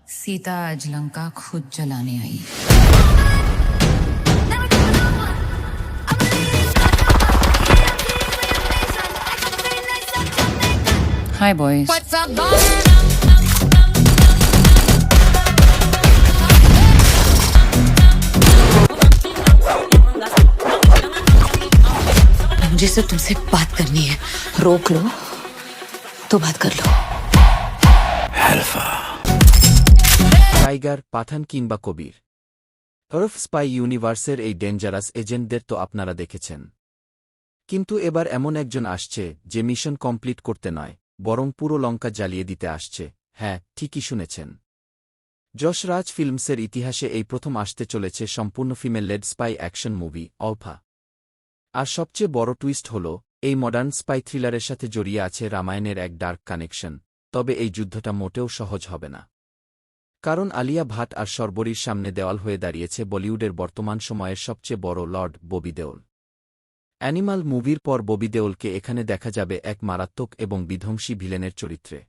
सीता आज लंका खुद जलाने आई। Hi boys. What's up, मुझे सिर्फ तुमसे बात करनी है। रोक लो तो बात कर लो। টাইগার, পাঠান কিংবা কবির, হরফ স্পাই ইউনিভার্সের এই ডেঞ্জারাস এজেন্টদের তো আপনারা দেখেছেন। কিন্তু এবার এমন একজন আসছে যে মিশন কমপ্লিট করতে নয়, বরং পুরো লঙ্কা জ্বালিয়ে দিতে আসছে। হ্যাঁ, ঠিকই শুনেছেন। যশ রাজ ফিল্মসের ইতিহাসে এই প্রথম আসতে চলেছে সম্পূর্ণ female led spy action movie Alpha. আর সবচেয়ে বড় টুইস্ট হল, এই মডার্ন স্পাই থ্রিলারের সাথে জড়িয়ে আছে রামায়ণের এক ডার্ক কানেকশন। তবে এই যুদ্ধটা মোটেও সহজ হবে না। কারণ আলিয়া ভাট আর শর্বরীর সামনে দেওয়াল হয়ে দাঁড়িয়েছে বলিউডের বর্তমান সময়ের সবচেয়ে বড় লর্ড ববি দেওল। অ্যানিমাল মুভির পর ববি দেওলকে এখানে দেখা যাবে এক মারাত্মক এবং বিধ্বংসী ভিলেনের চরিত্রে,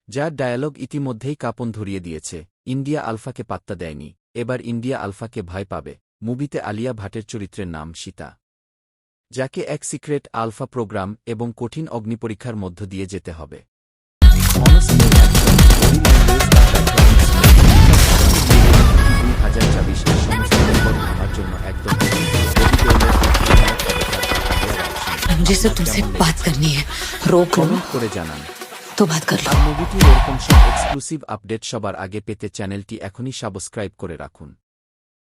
যার ডায়ালগ ইতিমধ্যেই কাঁপন ধরিয়ে দিয়েছে। ইন্ডিয়া আলফাকে পাত্তা দেয়নি, এবার ইন্ডিয়া আলফাকে ভয় পাবে। মুভিতে আলিয়া ভাটের চরিত্রের নাম সীতা, যাকে এক সিক্রেট আলফা প্রোগ্রাম এবং কঠিন অগ্নিপরীক্ষার মধ্য দিয়ে যেতে হবে। मुझे सिर्फ तुमसे बात करनी है। रोक लो করে জানান तो बात कर लो। মুভিটির এরকম সব এক্সক্লুসিভ আপডেট সবার আগে পেতে চ্যানেলটি এখনই সাবস্ক্রাইব করে রাখুন।